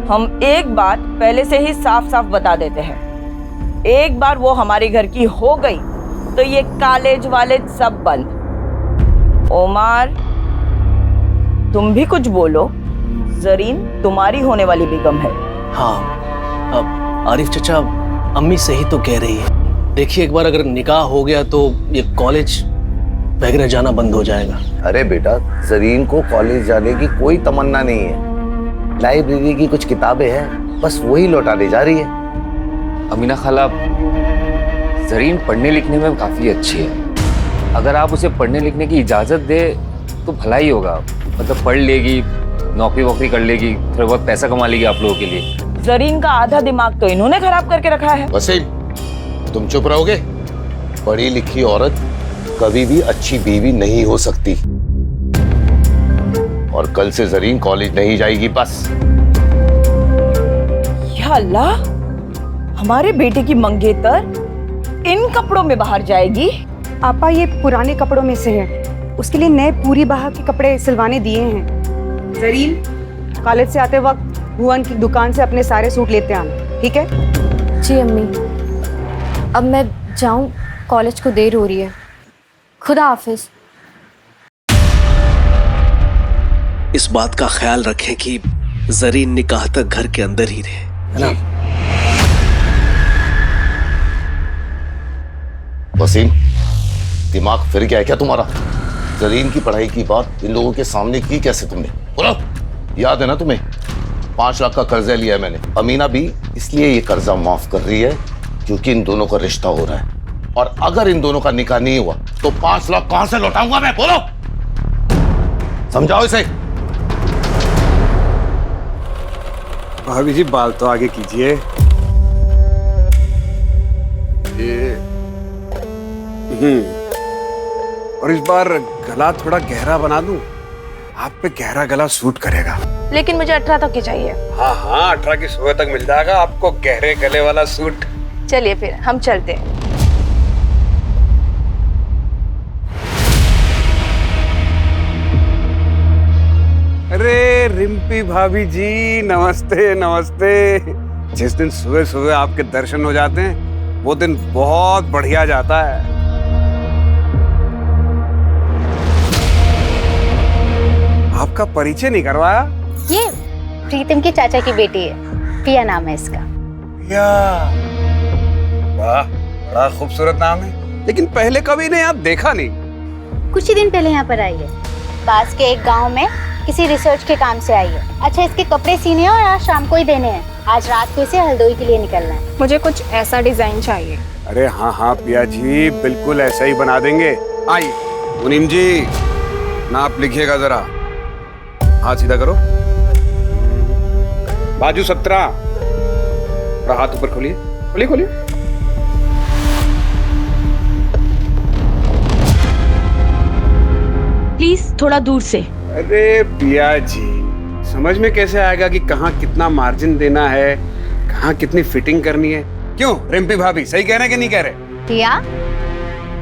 हम एक बात पहले से ही साफ साफ बता देते हैं, एक बार वो हमारे घर की हो गई तो ये कॉलेज वाले सब बंद। ओमार, तुम भी कुछ बोलो। जरीन तुम्हारी होने वाली बेगम है। हाँ, अब आरिफ चचा, अम्मी सही तो कह रही है। देखिए, एक बार अगर निकाह हो गया तो ये कॉलेज वगैरह जाना बंद हो जाएगा। अरे बेटा, जरीन को कॉलेज जाने की कोई तमन्ना नहीं है। लाइब्रेरी की कुछ किताबें हैं, बस वही लौटाने जा रही है। अमीना खाला, जरीन पढ़ने लिखने में काफी अच्छी है। अगर आप उसे पढ़ने लिखने की इजाजत दे तो भला ही होगा। मतलब पढ़ लेगी, नौकरी वोकरी कर लेगी, थोड़ा बहुत पैसा कमा लेगी आप लोगों के लिए। जरीन का आधा दिमाग तो इन्होंने खराब करके रखा है। वसीम, तुम चुप रहोगे? पढ़ी लिखी औरत कभी भी अच्छी बीवी नहीं हो सकती। और कल से जरीन कॉलेज नहीं जाएगी बस। या अल्लाह, हमारे बेटे की मंगेतर इन कपड़ों में बाहर जाएगी? आपा, ये पुराने कपड़ों में से है, उसके लिए नए पूरी बाह के कपड़े सिलवाने दिए हैं। जरीन, कॉलेज से आते वक्त भुवन की दुकान से अपने सारे सूट लेते आना, ठीक है? जी अम्मी। अब मैं जाऊं, कॉलेज को देर हो रही है। खुदा हाफिज। इस बात का ख्याल रखें कि जरीन निकाह तक घर के अंदर ही रहे, है ना? वसीम, दिमाग फिर गया है क्या तुम्हारा? जरीन की पढ़ाई की बात इन लोगों के सामने की कैसे तुमने? बोलो, याद है ना तुम्हें? 5 लाख का कर्जा लिया है मैंने। अमीना भी इसलिए ये कर्जा माफ कर रही है क्योंकि इन दोनों का रिश्ता हो रहा है। और अगर इन दोनों का निकाह नहीं हुआ तो 5 लाख कहां से लौटाऊंगा मैं? बोलो, समझाओ इसे। भाभी जी, बाल तो आगे कीजिए। और इस बार गला थोड़ा गहरा बना दूं? आप पे गहरा गला सूट करेगा। लेकिन मुझे 18 तक की चाहिए। हाँ हाँ, 18 की सुबह तक मिल जाएगा आपको गहरे गले वाला सूट। चलिए फिर हम चलते हैं। अरे रिम्पी भाभी जी, नमस्ते नमस्ते। जिस दिन सुबह सुबह आपके दर्शन हो जाते हैं वो दिन बहुत बढ़िया जाता है। आपका परिचय नहीं करवाया? ये प्रीतम की चाचा की बेटी है, प्रिया नाम है इसका। प्रिया, वाह, बड़ा खूबसूरत नाम है। लेकिन पहले कभी ने यहाँ देखा नहीं। कुछ ही दिन पहले यहाँ पर आई है। पास के एक गांव में किसी रिसर्च के काम से आई है। अच्छा, इसके कपड़े सीने हैं और आज शाम को ही देने हैं। आज रात को इसे हल्द्वानी के लिए निकलना है। मुझे कुछ ऐसा डिजाइन चाहिए। अरे हाँ हाँ प्रिया जी, बिल्कुल ऐसा ही बना देंगे। आइए मुनीम जी, नाप लिखिएगा जरा। हाथ सीधा करो, बाजू 17, और हाथ ऊपर खोलिए, खोलिए खोलिए। प्लीज थोड़ा दूर से। अरे प्रिया जी, समझ में कैसे आएगा कि कहाँ कितना मार्जिन देना है, कहाँ कितनी फिटिंग करनी है? क्यों रिम्पी भाभी, सही कह रहे हैं कि नहीं कह रहे? प्रिया,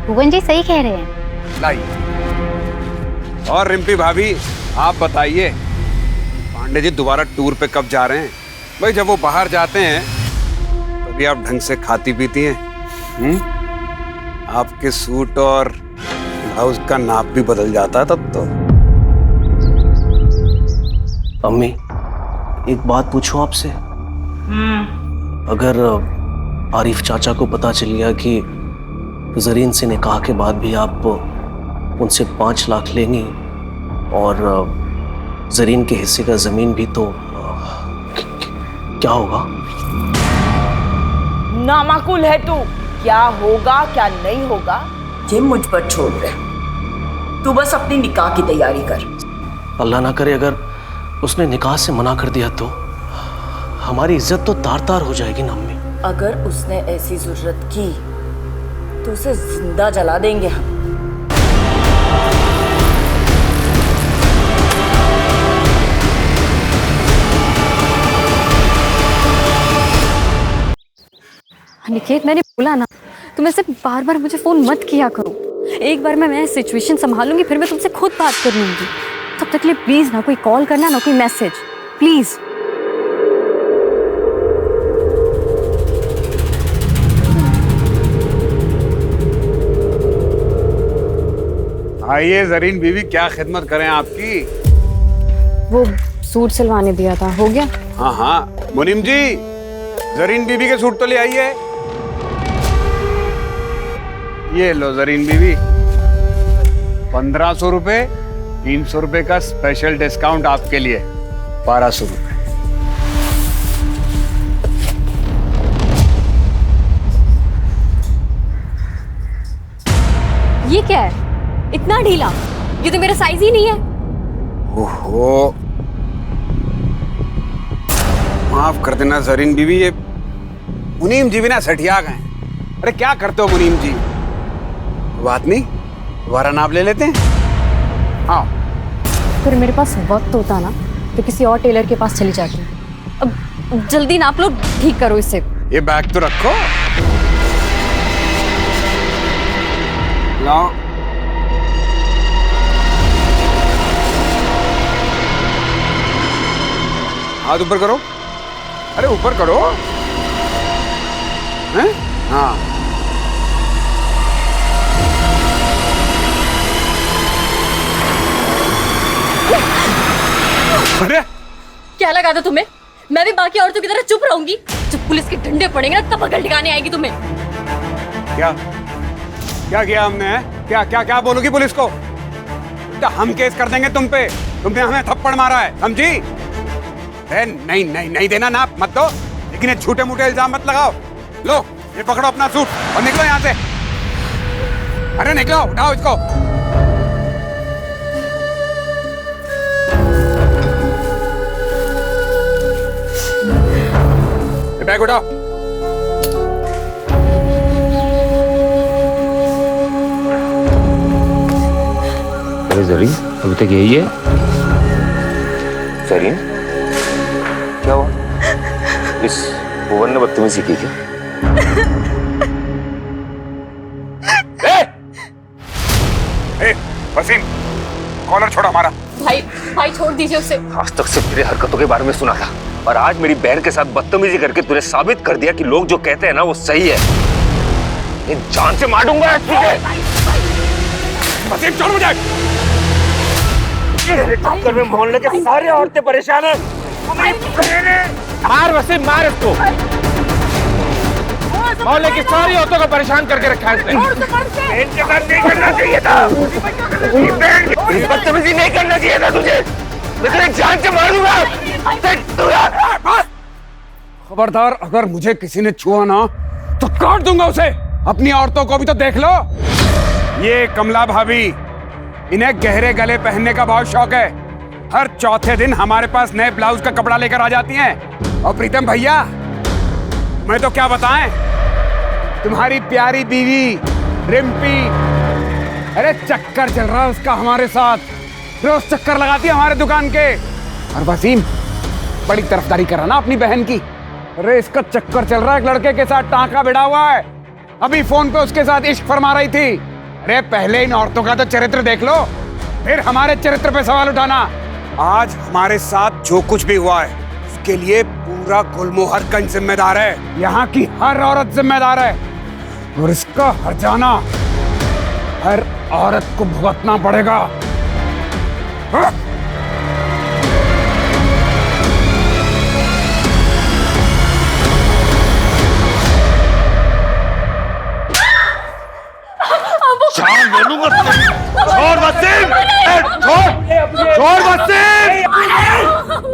भुवन जी सही कह रहे हैं। लाइए। और रिम्पी भाभी, आप बताइए, पांडे जी दोबारा टूर पे कब जा रहे हैं? भाई जब वो बाहर जाते हैं तभी आप ढंग से खाती पीती हैं। आपके सूट और ब्लाउज का नाप भी बदल जाता है तब तो। अम्मी, एक बात पूछूं आपसे? अगर आरिफ चाचा को पता चल गया कि जरीन से निकाह के बाद भी आप उनसे 5 लाख लेंगी और जरीन के हिस्से का जमीन भी, तो क्या होगा? नामाकुल है तू। क्या होगा क्या नहीं होगा ये मुझ पर छोड़ दे। तू बस अपनी निकाह की तैयारी कर। अल्लाह ना करे अगर उसने निकाह से मना कर दिया तो हमारी इज्जत तो तार तार हो जाएगी ना अम्मी। अगर उसने ऐसी जरूरत की तो उसे जिंदा जला देंगे हम। निकेत, मैंने बोला ना, तुम ऐसे बार बार मुझे फोन मत किया करो। एक बार मैं सिचुएशन संभालूंगी, फिर मैं तुमसे खुद बात कर लूंगी। तब तक के लिए प्लीज ना कोई कॉल करना, ना कोई मैसेज, प्लीज। आइए जरीन बीवी, क्या खिदमत करें आपकी। वो सूट सिलवाने दिया था, हो गया? हाँ हाँ मुनीम जी, जरीन बीवी के सूट तो ले आइए। ये लो जरीन बीवी, 1500 रुपए, 300 रुपए का स्पेशल डिस्काउंट आपके लिए, 1200 रुपए। ये क्या है, इतना ढीला? ये तो मेरा साइज ही नहीं है। ओहो, माफ कर देना जरीन बीवी, ये मुनीम जी भी ना सठिया गए। अरे क्या करते हो मुनीम जी, बात नहीं, दोबारा नाप ले लेते हैं। हाँ फिर मेरे पास वक्त होता ना तो किसी और टेलर के पास चली जाती। अब जल्दी नाप लो, ठीक करो इसे। ये बैग तो रखो, लाओ। हाथ ऊपर करो, अरे ऊपर करो। हैं? हाँ अरे क्या लगा था तुम्हें? मैं भी बाकी औरतों की तरह चुप रहूंगी? जब पुलिस के डंडे पड़ेंगे ना तब अकल ठिकाने आएगी तुम्हें। क्या क्या किया हमने है? क्या क्या क्या बोलोगी पुलिस को? तो हम केस कर देंगे तुम पे, तुमने हमें थप्पड़ मारा है, समझी? नहीं नहीं नहीं देना, नाप मत दो, लेकिन ये झूठे मूठे इल्जाम मत लगाओ। लो ये पकड़ो अपना सूट और निकलो यहाँ से। अरे निकलो, उठाओ इसको। ये बैग उठाओ। अरे जरीन, अभी तक यही है? जरीन क्या हुआ? इस भुवन ने बदतमीजी की क्या? वसीम, कॉलर छोड़ो हमारा। भाई भाई छोड़ दीजिए उसे। आज तक सिर्फ तेरे हरकतों के बारे में सुना था, और आज मेरी बहन के साथ बदतमीजी करके तूने साबित कर दिया कि लोग जो कहते हैं ना वो सही है। ये जान से मार दूंगा तुझे। वसीम छोड़ मुझे। चक्कर में मोहल्ले के सारे औरतें परेशान हैं। मार वसीम, मार इसको। मोहल्ले की सारी औरतों को परेशान करके रखा है इसने। इनके साथ नहीं करना चाहिए था, बदतमीजी नहीं करना चाहिए था तुझे। मैं तेरे जान से मार दूंगा। खबरदार, अगर मुझे किसी ने छुआ ना तो काट दूंगा उसे। अपनी औरतों को भी तो देख लो। ये कमला भाभी, इन्हें गहरे गले पहनने का बहुत शौक है। हर चौथे दिन हमारे पास नए ब्लाउज का कपड़ा लेकर आ जाती हैं। और प्रीतम भैया, मैं तो क्या बताएं, तुम्हारी प्यारी बीवी रिम्पी, अरे चक्कर चल रहा है उसका हमारे साथ, रोज चक्कर लगाती है हमारे दुकान के। और वसीम बड़ी तरफदारी कर रहा ना अपनी बहन की। अरे इसका चक्कर चल रहा है एक लड़के के साथ, टांका भिड़ा हुआ है। अभी फोन पे उसके साथ इश्क फरमा रही थी। अरे पहले इन औरतों का तो चरित्र देख लो, फिर हमारे चरित्र पे सवाल उठाना। आज हमारे साथ जो कुछ भी हुआ है उसके लिए पूरा गुलमोहरगंज जिम्मेदार है। यहाँ की हर औरत जिम्मेदार है, और इसका हर्जाना हर औरत को भुगतना पड़ेगा। हाँ?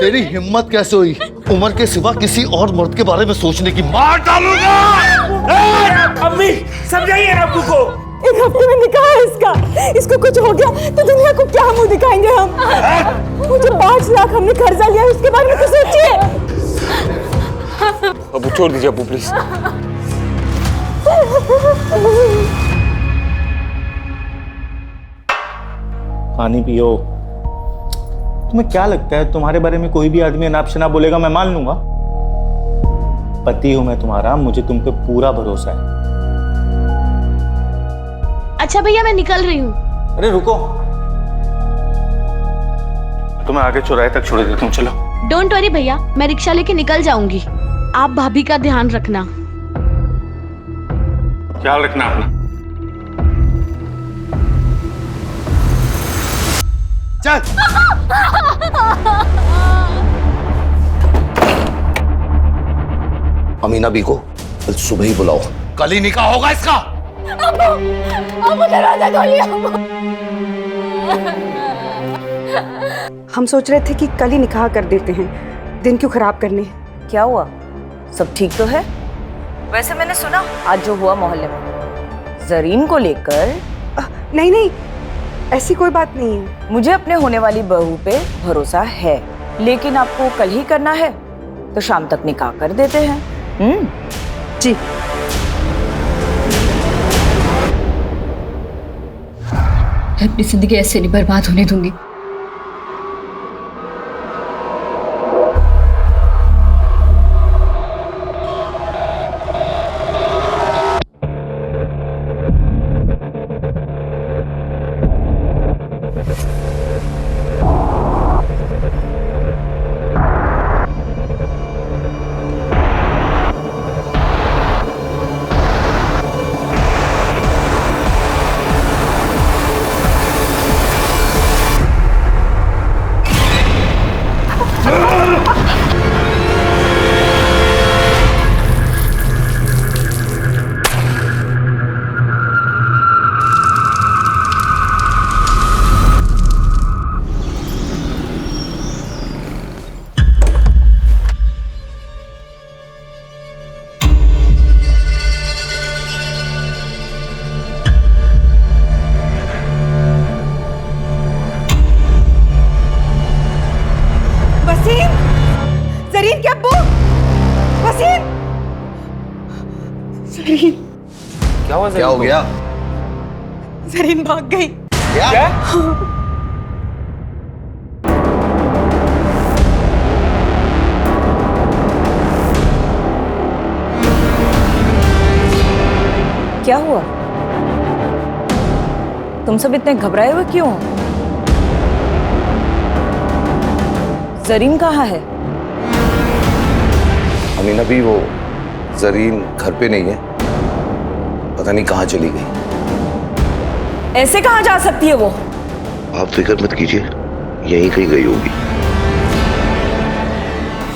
तेरी हिम्मत कैसे हुई उमर के सिवा किसी और मर्द के बारे में सोचने की? मार डालूंगा। अम्मी समझाइए ना अब्बू को। एक हफ्ते में निकाह है इसका, इसको कुछ हो गया तो दुनिया को क्या मुंह दिखाएंगे हम? मुझे 5 लाख हमने कर्जा लिया, उसके बारे में तो सोचिए। अबू छोड़ दीजिए अबू प्लीज। पानी पियो। तुम्हें क्या लगता है तुम्हारे बारे में कोई भी आदमी अनाप शनाप बोलेगा मैं मान लूंगा? पति हूं मैं तुम्हारा, मुझे तुम पे पूरा भरोसा है। अच्छा भैया मैं निकल रही हूँ। अरे रुको, तुम्हें आगे चौराहे तक छोड़ देता हूँ, चलो। डोंट वरी भैया, मैं रिक्शा लेके निकल जाऊंगी। आप भाभी का ध्यान रखना। ख्याल रखना अपना। चल। अमीना बी को कल सुबह ही बुलाओ, कल ही निकाह होगा इसका। हम सोच रहे थे कि कल ही निकाह कर देते हैं, दिन क्यों खराब करने। क्या हुआ, सब ठीक तो है? वैसे मैंने सुना आज जो हुआ मोहल्ले में जरीन को लेकर। नहीं नहीं, ऐसी कोई बात नहीं है। मुझे अपने होने वाली बहू पे भरोसा है, लेकिन आपको कल ही करना है तो शाम तक निकाह कर देते हैं। जी। मैं अपनी जिंदगी ऐसे नहीं बर्बाद होने दूंगी। जरीन के अब्बू, वसीम। जरीन, क्या हुआ? क्या हो गया? जरीन भाग गई। क्या? क्या हुआ? तुम सब इतने घबराए हुए क्यों? जरीन कहाँ है? अमीना भी, वो जरीन घर पे नहीं है, पता नहीं कहाँ चली गई। ऐसे कहाँ जा सकती है वो? आप फिक्र मत कीजिए, यहीं कहीं गई होगी।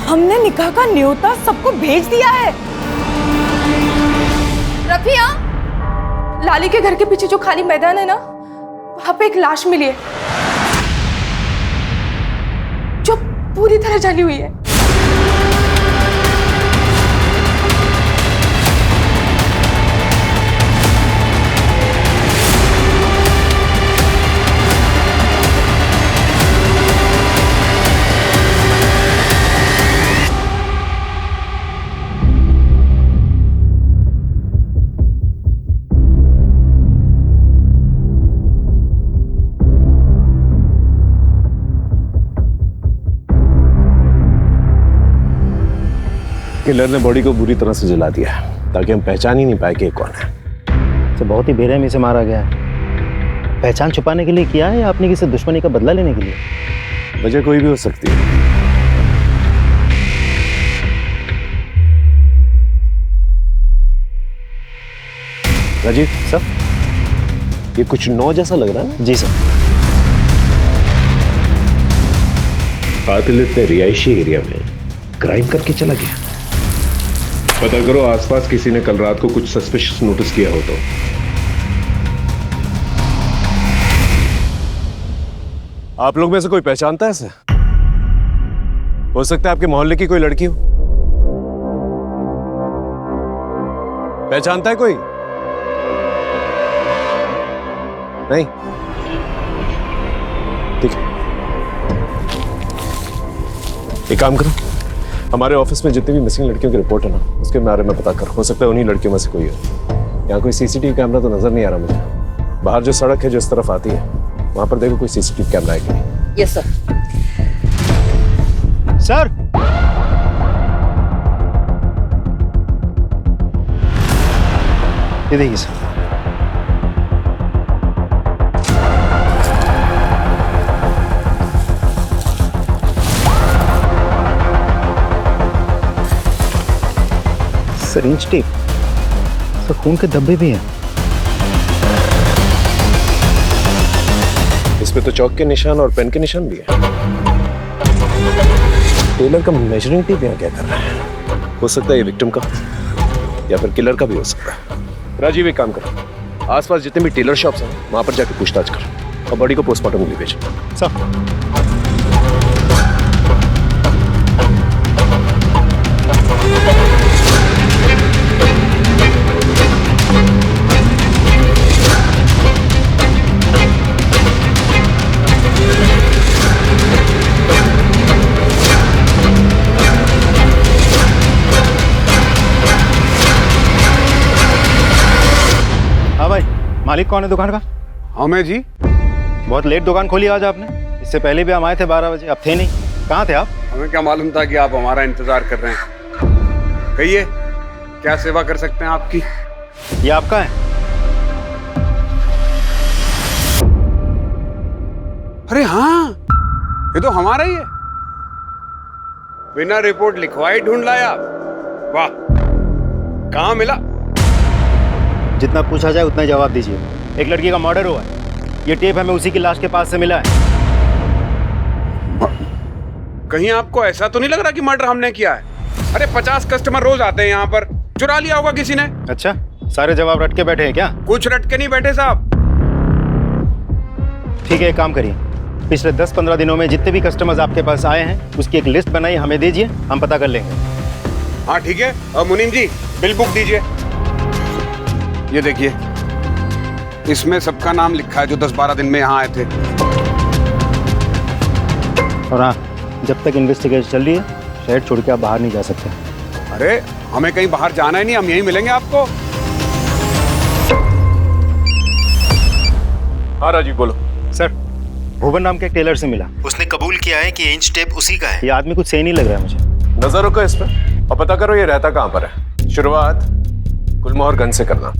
हमने निकाह का न्योता सबको भेज दिया है। रफिया, लाली के घर के पीछे जो खाली मैदान है ना, वहां पे एक लाश मिली है जो पूरी तरह जली हुई है। किलर ने बॉडी को बुरी तरह से जला दिया ताकि हम पहचान ही नहीं पाए कि कौन है। तो बहुत ही बेरहमी से मारा गया है। पहचान छुपाने के लिए किया है या अपनी किसी दुश्मनी का बदला लेने के लिए? वजह कोई भी हो सकती है। राजीव सर, ये कुछ नौ जैसा लग रहा है ना? जी सर। कातिल इतने रिहायशी एरिया में क्राइम करके चला गया। पता करो आसपास किसी ने कल रात को कुछ सस्पिशियस नोटिस किया हो तो। आप लोग में से कोई पहचानता है इसे? हो सकता है आपके मोहल्ले की कोई लड़की हो। पहचानता है कोई? नहीं? ठीक है, एक काम करो, हमारे ऑफिस में जितनी भी मिसिंग लड़कियों की रिपोर्ट है ना, उसके बारे में पता कर। हो सकता है उन्हीं लड़कियों में से कोई हो। यहाँ कोई सीसीटीवी कैमरा तो नजर नहीं आ रहा मुझे। बाहर जो सड़क है जो इस तरफ आती है, वहां पर देखो कोई सीसीटीवी कैमरा है कि नहीं। Yes sir. सर, ये देखिए सर। सिरिंज टेप, सर खून के धब्बे भी हैं। इस पे तो चौक के निशान और पेन के निशान भी है। टेलर का मेजरिंग टेप यहाँ क्या कर रहा है? हो सकता है ये विक्टिम का या फिर किलर का भी हो सकता है। राजीव एक काम कर, आसपास जितने भी टेलर शॉप्स हैं वहां पर जाकर पूछताछ कर और बॉडी को पोस्टमार्टम के लिए भेज। सर हाँ भाई, मालिक कौन है दुकान का? हाँ मैं जी। बहुत लेट दुकान खोली आज आपने। इससे पहले भी हम आए थे 12 बजे, अब थे नहीं। कहाँ थे आप? हमें क्या मालूम था कि आप हमारा इंतजार कर रहे हैं। कहिए क्या सेवा कर सकते हैं आपकी? ये आपका है? अरे हाँ, ये तो हमारा ही है। बिना रिपोर्ट लिखवाई ढूंढ लाया। वाह, कहाँ मिला? जितना पूछा जाए उतना ही जवाब दीजिए। एक लड़की का मर्डर हुआ है। ये टेप हमें उसी की लाश के पास से मिला है। कहीं आपको ऐसा तो नहीं लग रहा कि मर्डर हमने किया है? अरे 50 कस्टमर रोज आते हैं यहाँ पर, चुरा लिया होगा किसी ने। अच्छा, सारे जवाब रट के बैठे हैं क्या? कुछ रट के नहीं बैठे साहब। ठीक है, एक काम करिए, पिछले 10-15 दिनों में जितने भी कस्टमर्स आपके पास आए हैं उसकी एक लिस्ट बनाई, हमें दीजिए, हम पता कर लेंगे। हाँ ठीक है। और मुनीम जी, बिल बुक दीजिए। ये देखिए, इसमें सबका नाम लिखा है जो 10-12 दिन में यहाँ आए थे। और हाँ, जब तक इन्वेस्टिगेशन चल रही है शहर छोड़ के आप बाहर नहीं जा सकते। अरे हमें कहीं बाहर जाना ही नहीं, हम यहीं मिलेंगे आपको। हाँ राजीव बोलो। सर, भुवन नाम के एक टेलर से मिला। उसने कबूल किया है कि इंच टेप उसी का है। ये आदमी कुछ सही नहीं लग रहा है मुझे। नजर रखो इस पर और पता करो ये रहता कहाँ पर है। शुरुआत गुलमोहर गंज से करना।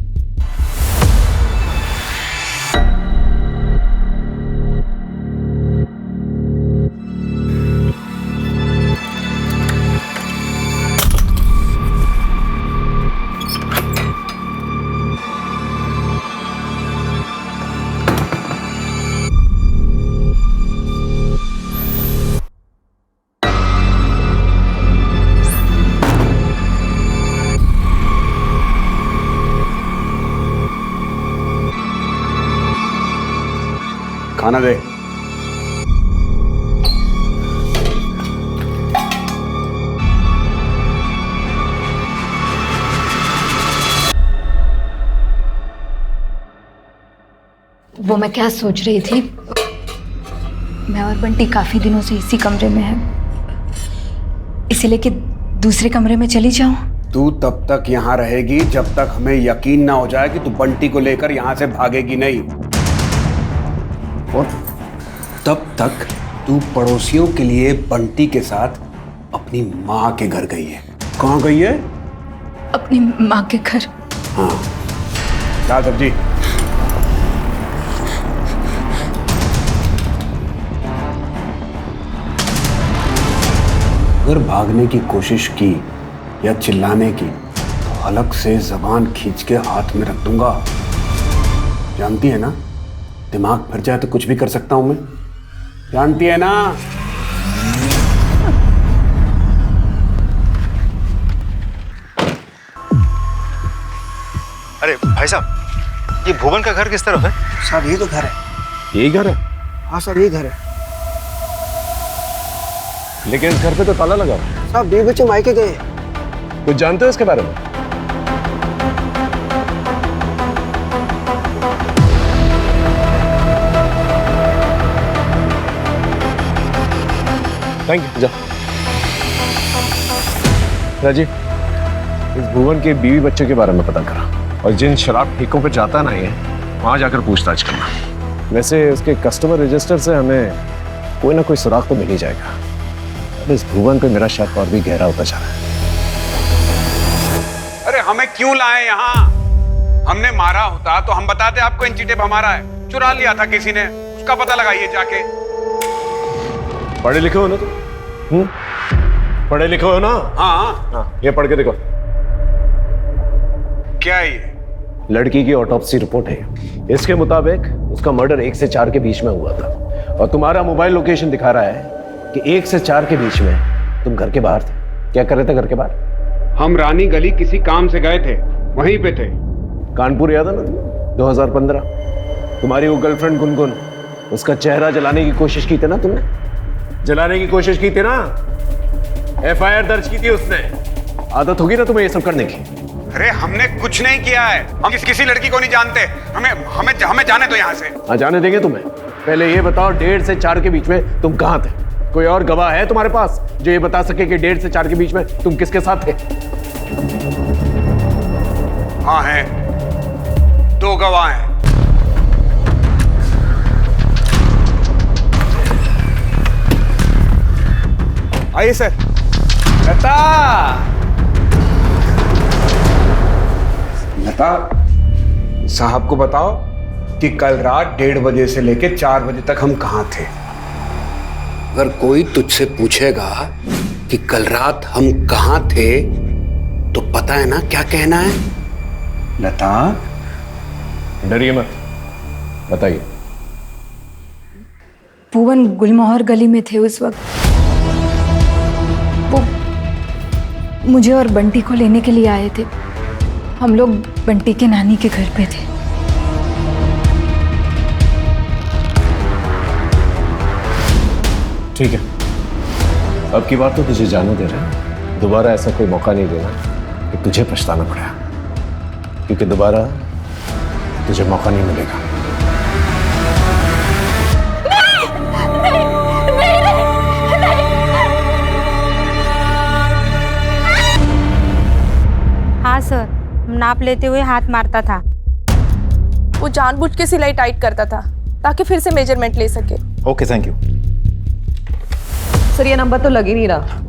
खाना दे। वो मैं क्या सोच रही थी, मैं और बंटी काफी दिनों से इसी कमरे में हैं, इसीलिए कि दूसरे कमरे में चली जाऊं। तू तब तक यहाँ रहेगी जब तक हमें यकीन ना हो जाए कि तू बंटी को लेकर यहाँ से भागेगी नहीं, और तब तक तू पड़ोसियों के लिए बंटी के साथ अपनी माँ के घर गई है। कहाँ गई है? अपनी माँ के घर। हाँ, क्या सब्जी? अगर भागने की कोशिश की या चिल्लाने की तो हलक से जबान खींच के हाथ में रख दूंगा। जानती है ना, दिमाग फिर जाए तो कुछ भी कर सकता हूं मैं। जानती है ना? अरे भाई साहब, ये भुवन का घर किस तरफ है? साहब ये तो घर है। यही घर है? हाँ सर, ये घर है। लेकिन इस घर पे तो ताला लगा है। साहब 2 बच्चे मायके गए। कुछ जानते हो इसके बारे में? Thank you. जा राजीव, इस भुवन के बीवी बच्चों के बारे में पता करा और जिन शराब ठेकों पे जाता ना है वहां जाकर पूछताछ करना। वैसे उसके कस्टमर रजिस्टर से हमें कोई ना कोई सुराग तो मिल ही जाएगा। अब इस भुवन पे मेरा शक और भी गहरा होता जा रहा है। अरे हमें क्यों लाए यहाँ? हमने मारा होता तो हम बताते आपको इंची टेप हमारा है। चुरा लिया था किसी ने, उसका पता लगाइए जाके। पढ़े लिखे हो ना तुम? पढ़े लिखे हो ना? हाँ, ये पढ़ के देखो। क्या है ये? लड़की की ऑटोप्सी रिपोर्ट है। इसके मुताबिक उसका मर्डर 1 से 4 के बीच में हुआ था। और तुम्हारा मोबाइल लोकेशन दिखा रहा है कि 1 से 4 के बीच में तुम घर के बाहर थे। क्या कर रहे थे घर के बाहर? हम रानी गली किसी काम से गए थे, वहीं पे थे। कानपुर याद है ना 2015? तुम्हारी वो गर्लफ्रेंड गुनगुन, उसका चेहरा जलाने की कोशिश की थी ना तुमने? जलाने की कोशिश की थी ना? FIR दर्ज की थी उसने। आदत होगी ना तुम्हें ये सब करने की? अरे हमने कुछ नहीं किया है, हम किसी लड़की को नहीं जानते। हमें जाने दो यहाँ से। हाँ जाने देंगे तुम्हें। पहले ये बताओ 1.5 से 4 के बीच में तुम कहाँ थे? कोई और गवाह है तुम्हारे पास जो ये बता सके कि 1.5 से 4 के बीच में तुम किसके साथ थे? हाँ है, 2 गवाह हैं। आइए सर। लता, लता साहब को बताओ कि कल रात 1:30 बजे से लेकर 4 बजे तक हम कहाँ थे। अगर कोई तुझसे पूछेगा कि कल रात हम कहाँ थे तो पता है ना क्या कहना है? लता डरिए मत, बताइए। भुवन गुलमोहर गली में थे उस वक्त। वो मुझे और बंटी को लेने के लिए आए थे। हम लोग बंटी के नानी के घर पे थे। ठीक है, अब की बार तो तुझे जाने दे रहे हैं। दोबारा ऐसा कोई मौका नहीं देना कि तुझे पछताना पड़ा, क्योंकि दोबारा तुझे मौका नहीं मिलेगा। हाँ सर, नाप लेते हुए हाथ मारता था। वो जानबूझ के सिलाई टाइट करता था ताकि फिर से मेजरमेंट ले सके। Okay, thank you. सर ये नंबर तो लग ही नहीं रहा।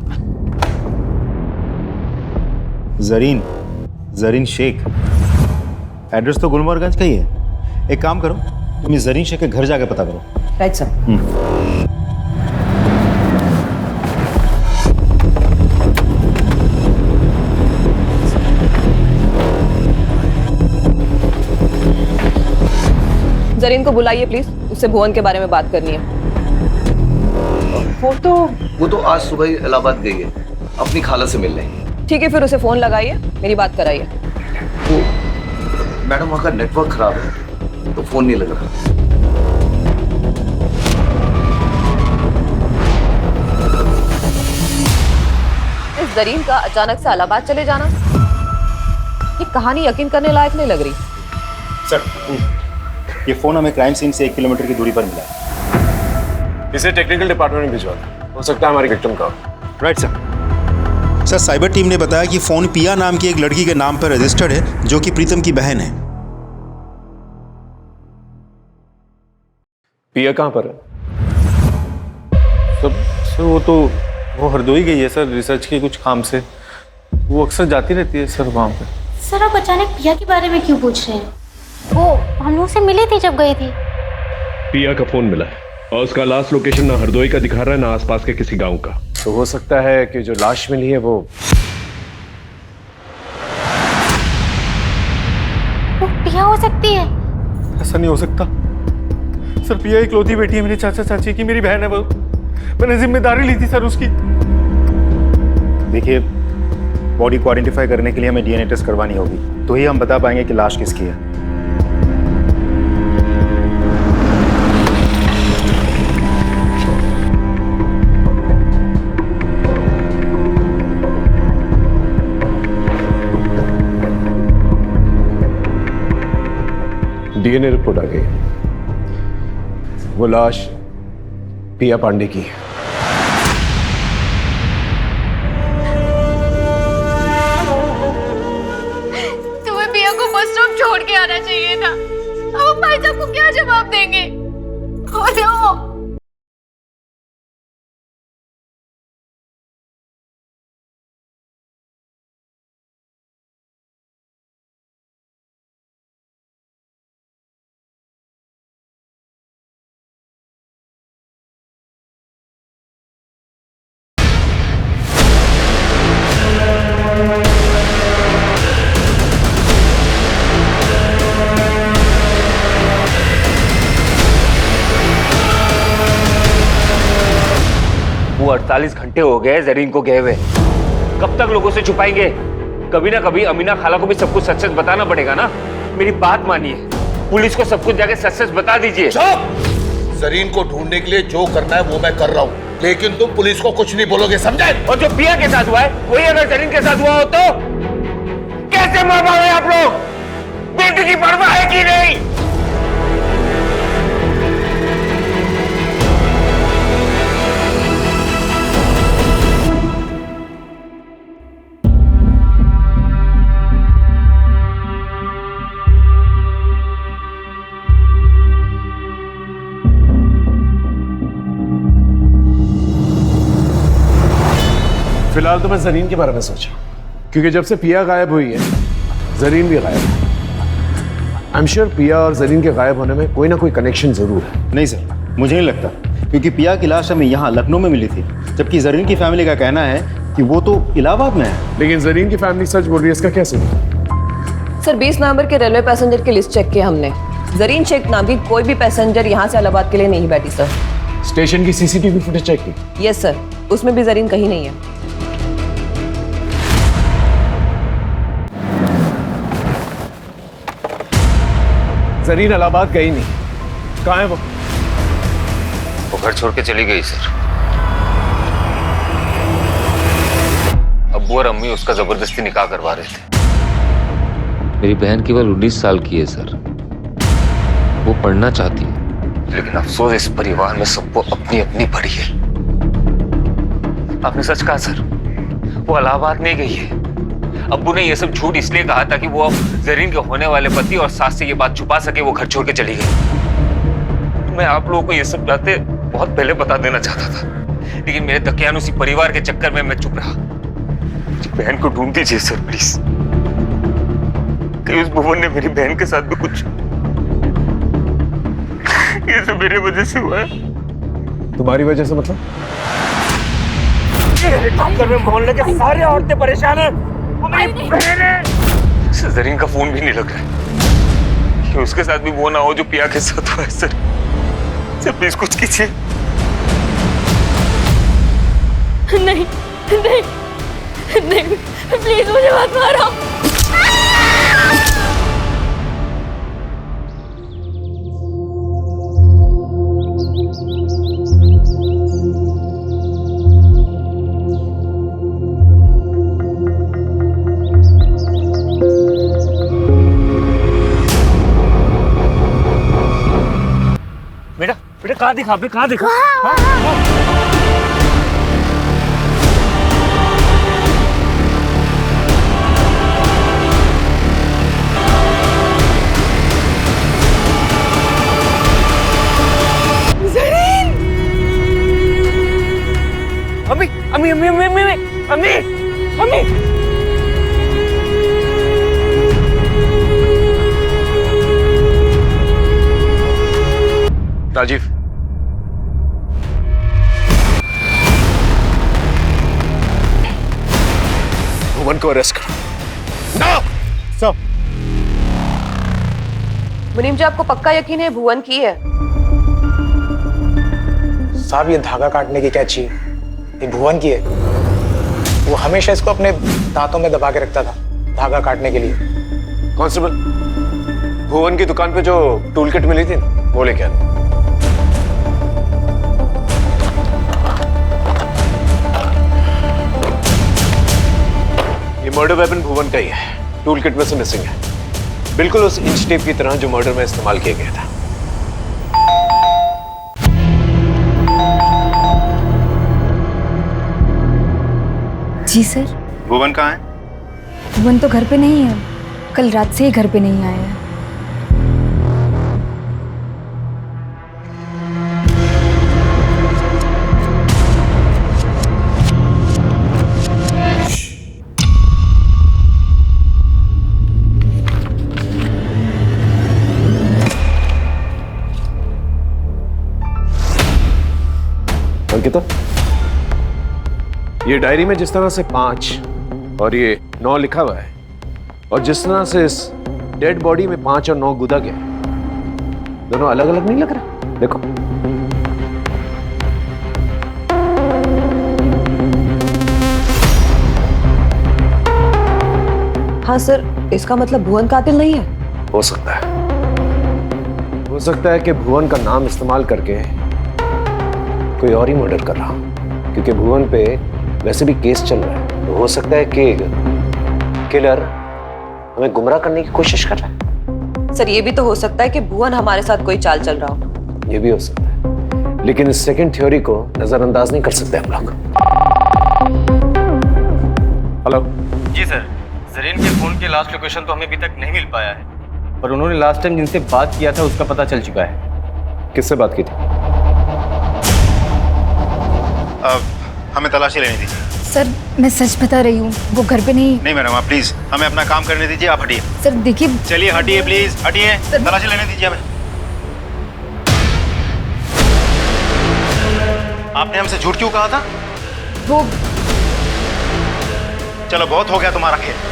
जरीन शेख, एड्रेस तो गुलमोहरगंज का ही है। एक काम करो, तुम इस जरीन शेख के घर जाके पता करो। Right sir. जरीन को बुलाइए प्लीज, उससे भुवन के बारे में बात करनी है। वो तो आज सुबह ही इलाहाबाद गई है, अपनी खाला से मिलने। ठीक है, फिर उसे फोन लगाइए, मेरी बात कराइए। वो मैडम वहाँ का नेटवर्क खराब है तो फोन नहीं लग रहा। इस जरीन का अचानक से इलाहाबाद चले जाना, ये कहानी यकीन करने लायक नहीं लग रही। सर, ये फोन हमें क्राइम सीन से 1 किलोमीटर की दूरी पर मिला है। इसे टेक्निकल डिपार्टमेंट में भिजवा दो, हो सकता है हमारी विक्टिम का। राइट सर, साइबर टीम ने बताया कि फोन पिया नाम की एक लड़की के नाम पर रजिस्टर्ड है, जो कि प्रीतम की बहन है। पिया कहाँ पर है? सर वो हरदोई गई है सर, रिसर्च के कुछ काम से। वो अक्सर जाती रहती है सर वहाँ पे। सर आप अचानक पिया के बारे में क्यों पूछ रहे हैं? वो हम लोग से मिली थी जब गई थी। पिया का फोन मिला है और उसका लास्ट लोकेशन ना हरदोई का दिखा रहा है ना आसपास के किसी गांव का। तो हो सकता है कि जो लाश मिली है वो पिया हो सकती है। ऐसा नहीं हो सकता सर, पिया इकलौती बेटी है मेरे चाचा चाची की, मेरी बहन है वो। मैंने जिम्मेदारी ली थी सर उसकी। देखिए, बॉडी को आइडेंटिफाई करने के लिए हमें DNA टेस्ट करवानी होगी, तो ही हम बता पाएंगे कि लाश किसकी है। DNA रिपोर्ट आ गई, वो लाश पिया पांडे की है। तुम्हें पिया को बस स्टॉप छोड़ के आना चाहिए था। अब भाई साहब को क्या जवाब देंगे? बोलो। 48 घंटे हो गए जरीन को गए हुए। कब तक लोगों से छुपाएंगे? कभी ना कभी अमीना खाला को भी सब कुछ सच सच बताना पड़ेगा ना। मेरी बात मानिए, पुलिस को सब कुछ जाके सच सच बता दीजिए। जरीन को ढूंढने के लिए जो करना है वो मैं कर रहा हूँ, लेकिन तुम पुलिस को कुछ नहीं बोलोगे, समझे? और जो पिया के साथ हुआ है वही अगर जरीन के साथ हुआ हो तो कैसे मार पाओगे आप लोग? बेटी की परवाह है कि नहीं? फिलहाल तो मैं जरीन के बारे में सोचा, क्योंकि जब से पिया गायब हुई है जरीन भी गायब है। आई एम श्योर पिया और जरीन के गायब होने में कोई ना कोई कनेक्शन जरूर है। नहीं सर, मुझे नहीं लगता, क्योंकि पिया की लाश हमें यहाँ लखनऊ में मिली थी, जबकि जरीन की फैमिली का कहना है कि वो तो इलाहाबाद में है। लेकिन जरीन की फैमिली सच बोल रही है, इसका क्या सही? सर 20 नवंबर के रेलवे पैसेंजर की लिस्ट चेक की हमने। जरीन शेख नाम की कोई भी पैसेंजर यहाँ से इलाहाबाद के लिए नहीं बैठी सर। स्टेशन की सीसीटीवी फुटेज चेक की? यस सर, उसमें भी जरीन कहीं नहीं है। जरीन इलाहाबाद गई नहीं, कहाँ है वो? वो घर छोड़ के चली गई सर। अब्बू और अम्मी उसका जबरदस्ती निकाह करवा रहे थे। मेरी बहन केवल 19 साल की है सर। वो पढ़ना चाहती है, लेकिन अफसोस इस परिवार में सबको अपनी अपनी पड़ी है। आपने सच कहा सर, वो इलाहाबाद नहीं गई है। अब्बू ने ये सब झूठ इसलिए कहा था कि वो अब जरीन के होने वाले पति और सास से ये बात छुपा सके। वो घर छोड़ के चली गई। मैं आप लोगों को ये सब बातें बहुत पहले बता देना चाहता था, लेकिन मेरे दकियानुसी परिवार के चक्कर में मैं चुप रहा। मेरी बहन को ढूंढ दीजिए सर प्लीज। कहीं उस भुवन ने मेरी बहन के साथ भी कुछ, ये सब मेरी वजह से हुआ है। तुम्हारी वजह से मतलब? में मोहल्ले के सारे औरतें परेशान हैं। जरीन का फोन भी नहीं लग रहा है कि उसके साथ भी वो ना हो जो पिया के साथ हुआ है। सर प्लीज कुछ कीजिए। नहीं नहीं नहीं, प्लीज मुझे मत मारो। बेटा कहाँ दिखा? आपने कहाँ दिखा? जरीन! अम्मी अम्मी अम्मी अम्मी अम्मी अम्मी अम्मी राजीव, भुवन को अरेस्ट करो। ना सब। मुनीम जी, आपको पक्का यकीन है भुवन की है? साहब ये धागा काटने की कैची ये भुवन की है। वो हमेशा इसको अपने दांतों में दबा के रखता था धागा काटने के लिए। कांस्टेबल, भुवन की दुकान पे जो टूल किट मिली थी ना, वो लेके आना। ये मर्डर वेपन भुवन का ही है, टूल किट में से मिसिंग है। बिल्कुल उस इंच टेप की तरह जो मर्डर में इस्तेमाल किया गया था। जी सर। भुवन कहाँ है? भुवन तो घर पे नहीं है, कल रात से ही घर पे नहीं आया है। अंकिता, ये डायरी में जिस तरह से 5 और ये 9 लिखा हुआ है, और जिस तरह से इस डेड बॉडी में 5 और 9 गुदा गया, दोनों अलग अलग नहीं लग रहा? देखो। हाँ सर, इसका मतलब भुवन कातिल नहीं है? हो सकता है, हो सकता है कि भुवन का नाम इस्तेमाल करके कोई और ही मर्डर कर रहा हो, क्योंकि भुवन पे वैसे भी केस चल रहा है। तो हो सकता है कि किलर हमें गुमराह करने की कोशिश कर रहा है। सर ये भी तो हो सकता है कि भुवन हमारे साथ कोई चाल चल रहा हो। ये भी हो सकता है, लेकिन इस सेकंड थ्योरी को नजरअंदाज नहीं कर सकते हम लोग। हेलो जी सर, जरीन के फोन की लास्ट लोकेशन तो हमें अभी तक नहीं मिल पाया है, पर उन्होंने लास्ट टाइम जिनसे बात किया था उसका पता चल चुका है। किससे बात की थी? हमें तलाशी लेनी दीजिए। सर मैं सच बता रही हूँ, वो घर पे नहीं। नहीं मैडम, आप प्लीज हमें अपना काम करने दीजिए, आप हटिए। सर देखिए, चलिए हटिए प्लीज, हटिए, तलाशी लेने दीजिए हमें। आपने हमसे झूठ क्यों कहा था? वो चलो बहुत हो गया तुम्हारा खेल।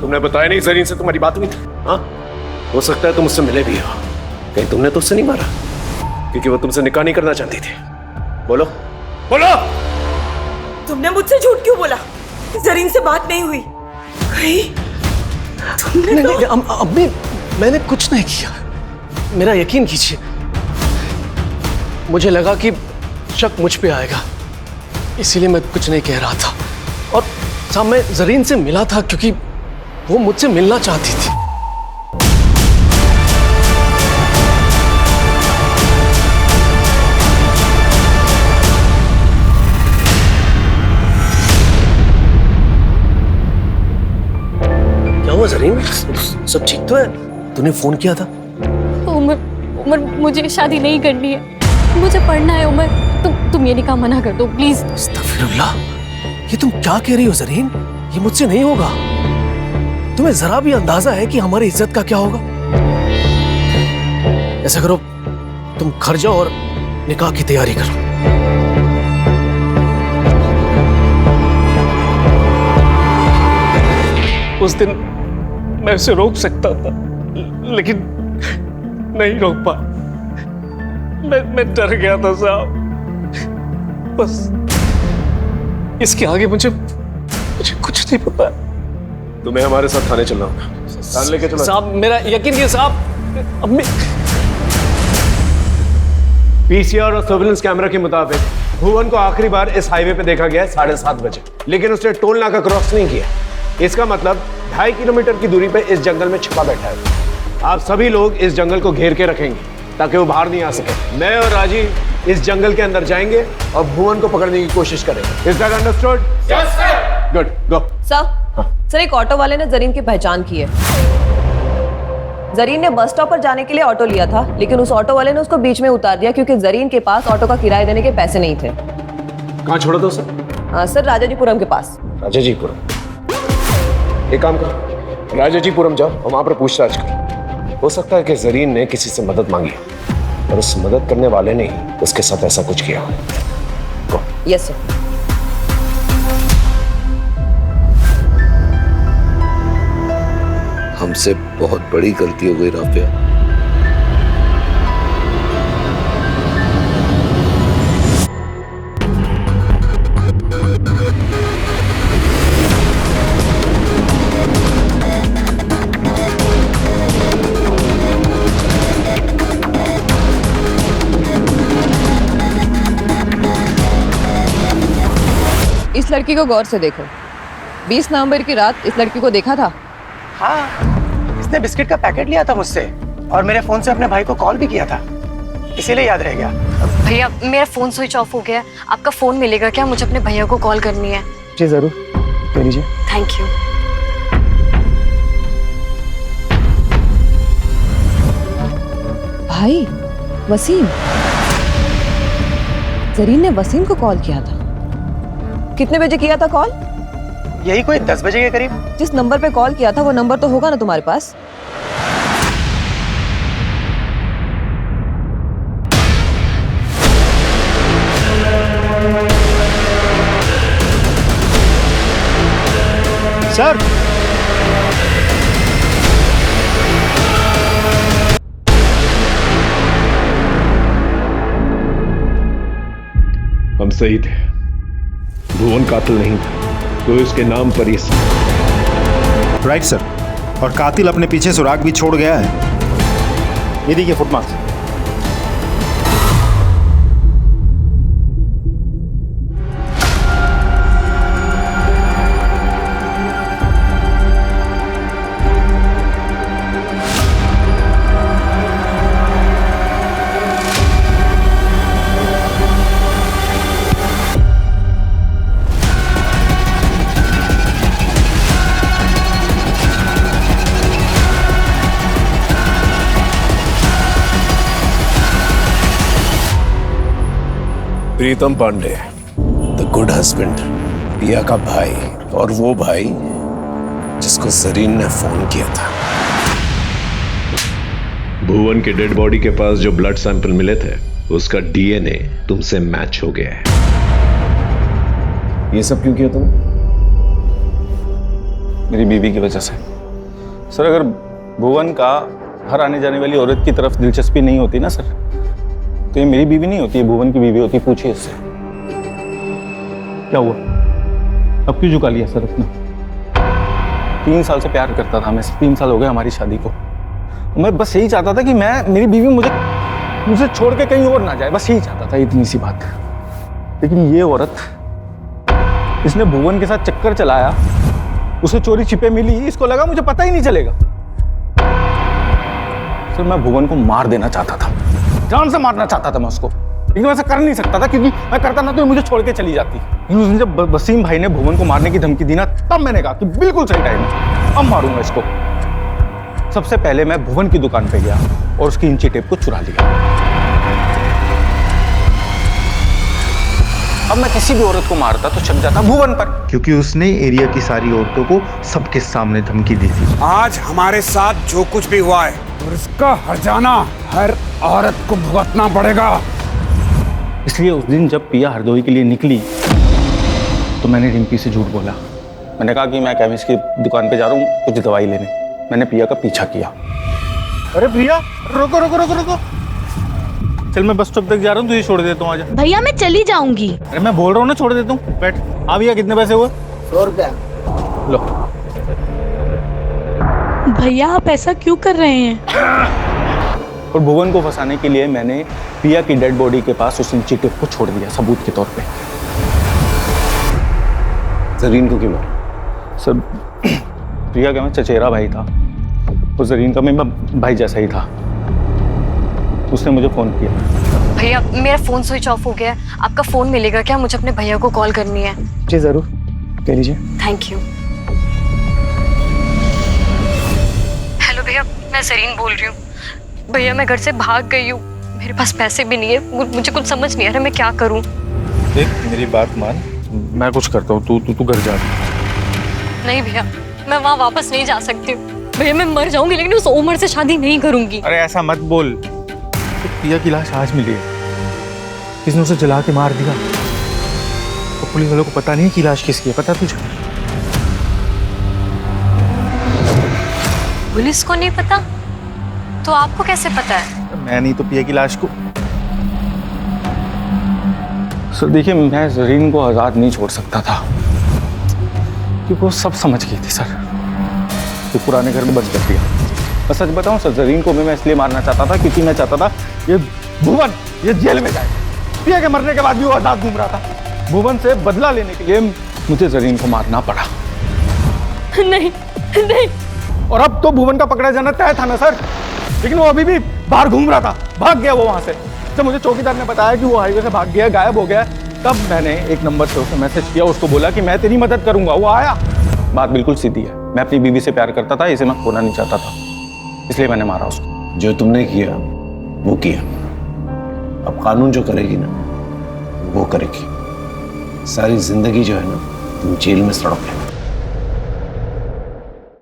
तुमने बताया नहीं जरीन से तुम्हारी बात हुई थी? हाँ, हो सकता है तुम उससे मिले भी हो। कहीं तुमने तो उससे नहीं मारा, क्योंकि वो तुमसे निकाह नहीं करना चाहती थी। बोलो बोलो। तुमने मुझसे झूठ क्यों बोला? जरीन से बात नहीं हुई कहीं? तुमने नहीं, अम्मी मैंने कुछ नहीं किया, मेरा यकीन कीजिए। मुझे लगा कि शक मुझ पे आएगा, इसीलिए मैं कुछ नहीं कह रहा था। और साहब मैं जरीन से मिला था क्योंकि वो मुझसे मिलना चाहती थी। क्या हुआ जरीन, सब ठीक तो है? तूने फोन किया था? उमर, उमर मुझे शादी नहीं करनी है, मुझे पढ़ना है। उमर तुम ये निकाह मना कर दो प्लीज। अस्तगफिरुल्लाह, ये तुम क्या कह रही हो जरीन? ये मुझसे नहीं होगा। तुम्हें जरा भी अंदाजा है कि हमारी इज्जत का क्या होगा? ऐसा करो, तुम घर जाओ और निकाह की तैयारी करो। उस दिन मैं उसे रोक सकता था, लेकिन नहीं रोक पाया। मैं डर गया था साहब। बस इसके आगे मुझे कुछ नहीं पता। तुम्हें हमारे साथ थाने चलना होगा। थाने लेके चलो साहब, मेरा यकीन कीजिए साहब। अम्मी, पीसीआर और सर्विलेंस कैमरा के मुताबिक भुवन को आखिरी बार इस हाईवे पे देखा गया है 7:30 बजे, लेकिन उसने टोल नाका क्रॉस नहीं किया। इसका मतलब 2.5 किलोमीटर की दूरी पे इस जंगल में छिपा बैठा है। आप सभी लोग इस जंगल को घेर के रखेंगे ताकि वो बाहर नहीं आ सके। मैं और राजीव इस जंगल के अंदर जाएंगे और भुवन को पकड़ने की कोशिश करेंगे। Is that understood? Yes sir. Good, go. Sir एक ऑटो वाले ने जरीन की पहचान की है। जरीन ने बस स्टॉप पर जाने के लिए ऑटो लिया था, लेकिन उस ऑटो वाले ने उसको बीच में उतार दिया क्योंकि जरीन के पास ऑटो का किराया देने के पैसे नहीं थे। कहाँ छोड़ा था सर? सर राजाजीपुरम के पास। राजाजीपुरम? एक काम करो, राजाजीपुरम जाओ और वहां पर पूछताछ करो। हो सकता है कि जरीन ने किसी से मदद मांगी और उस मदद करने वाले ने ही उसके साथ ऐसा कुछ किया। Yes sir. हमसे बहुत बड़ी गलती हो गई राफिया। इस लड़की को गौर से देखो। 20 नवंबर की रात इस लड़की को देखा था? हाँ, इसने बिस्किट का पैकेट लिया था मुझसे और मेरे फोन से अपने भाई को कॉल भी किया था, इसीलिए याद रह गया। भैया मेरा फोन स्विच ऑफ हो गया, आपका फोन मिलेगा क्या? मुझे अपने भैया को कॉल करनी है। जी जरूर, ले लीजिए। Thank you. भाई वसीम, जरीन ने वसीम को कॉल किया था। कितने बजे किया था कॉल? यही कोई 10 बजे के करीब। जिस नंबर पे कॉल किया था वो नंबर तो होगा ना तुम्हारे पास? सर हम सही थे, भुवन कातिल नहीं था, तो इसके नाम पर ये राइट सर, और कातिल अपने पीछे सुराग भी छोड़ गया है। ये देखिए footmarks. Pritam Pandey, the good husband, Piya का भाई, और वो भाई जिसको जरीन ने फोन किया था। भुवन के डेड बॉडी के पास जो ब्लड सैंपल मिले थे उसका डीएनए तुमसे मैच हो गया है। ये सब क्यों किया तुमने? मेरी बीवी की वजह से। सर अगर भुवन का हर आने जाने वाली औरत की तरफ दिलचस्पी नहीं होती ना सर, तो ये मेरी बीवी नहीं होती, ये भुवन की बीवी होती। पूछिए इससे क्या हुआ, अब क्यों झुका लिया सर अपना? 3 साल से प्यार करता था मैं, 3 साल हो गए हमारी शादी को। मैं बस यही चाहता था कि मेरी बीवी मुझे छोड़ के कहीं और ना जाए, बस यही चाहता था, इतनी सी बात। लेकिन ये औरत, इसने भुवन के साथ चक्कर चलाया, उसे चोरी छिपे मिली, इसको लगा मुझे पता ही नहीं चलेगा। सर मैं भुवन को मार देना चाहता था, जान से मारना चाहता था मैं उसको, लेकिन वैसा कर नहीं सकता था क्योंकि मैं करता ना तो मुझे छोड़ के चली जाती। लेकिन उस दिन जब वसीम भाई ने भुवन को मारने की धमकी दी ना, तब मैंने कहा कि बिल्कुल सही टाइम है, अब मारूंगा इसको। सबसे पहले मैं भुवन की दुकान पे गया और उसकी इंची टेप को चुरा लिया। अब मैं किसी भी औरत को मारता तो शक जाता भुवन पर, क्योंकि उसने एरिया की सारी औरतों को सबके सामने धमकी दी थी। आज हमारे साथ जो कुछ भी हुआ है और इसका हर्जाना हर औरत को भुगतना पड़ेगा। इसलिए उस दिन जब पिया हरदोई के लिए निकली तो मैंने रिंकी से झूठ बोला। मैंने कहा कि मैं केमिस्ट की दुकान पे जा रहा हूँ कुछ दवाई लेने। मैंने पिया का पीछा किया। अरे प्रिया रुको रुको रुको रुको, चल मैं बस स्टॉप तक जा रहा हूँ, तुझे छोड़ देता हूँ, आजा। भैया मैं चली जाऊंगी। अरे मैं बोल रहा हूँ ना, छोड़ देता हूँ, बैठ। आ भैया कितने पैसे हुए? 100 रुपया। लो। भैया आप ऐसा क्यों कर रहे हैं? और भुवन को फंसाने के लिए मैंने पिया की डेड बॉडी के पास उस इंची टेप को छोड़ दिया सबूत के तौर पे। जरीन को क्यों मारा? सर प्रिया का मैं चचेरा भाई था और जरीन का मैं भाई जैसा ही था। उसने मुझे फोन किया। भैया मेरा फोन स्विच ऑफ हो गया है, आपका फोन मिलेगा क्या? मुझे अपने भैया को कॉल करनी है। जी जरूर, कह लीजिए। Thank you. हेलो भैया, मैं जरीन बोल रही हूँ। भैया मैं घर से भाग गई हूँ, मेरे पास पैसे भी नहीं है, मुझे कुछ समझ नहीं आ रहा मैं क्या करूँ। देख मेरी बात मान, मैं कुछ करता हूँ, तू घर जा। नहीं भैया मैं वहाँ वापस नहीं जा सकती हूँ। भैया मैं मर जाऊंगी लेकिन उस उमर से शादी नहीं करूंगी। अरे ऐसा मत बोल, तो पिया की लाश आज मिली है, किसने उसे जला के मार दिया। तो पुलिस वालों को पता नहीं कि लाश किसकी है, पता तुझे? पुलिस को नहीं पता तो आपको कैसे पता है? मैं नहीं तो पिया की लाश को। सर देखिए मैं जरीन को आजाद नहीं छोड़ सकता था क्योंकि वो सब समझ गई थी सर। तो पुराने घर में बच कर दिया। मैं सच बताऊं सर, जरीन को मैं इसलिए मारना चाहता था क्योंकि मैं चाहता था ये भुवन ये जेल में जाए। पिया के मरने के बाद भी वो आजाद घूम रहा था। भुवन से बदला लेने के लिए मुझे जरीन को मारना पड़ा। नहीं नहीं। और अब तो भुवन का पकड़ा जाना तय था ना सर, लेकिन वो अभी भी बाहर घूम रहा था, भाग गया वो वहां से। जब मुझे चौकीदार ने बताया कि वो हाईवे से भाग गया, गायब हो गया, तब मैंने एक नंबर से उसे मैसेज किया, उसको बोला कि मैं तेरी मदद करूंगा। वो आया। बात बिल्कुल सीधी है, मैं अपनी बीवी से प्यार करता था, इसे मैं खोना नहीं चाहता था, इसलिए मैंने मारा उसको। जो तुमने किया वो किया, अब कानून जो करेगी ना वो करेगी। सारी जिंदगी जो है ना तुम जेल में सड़ोगे।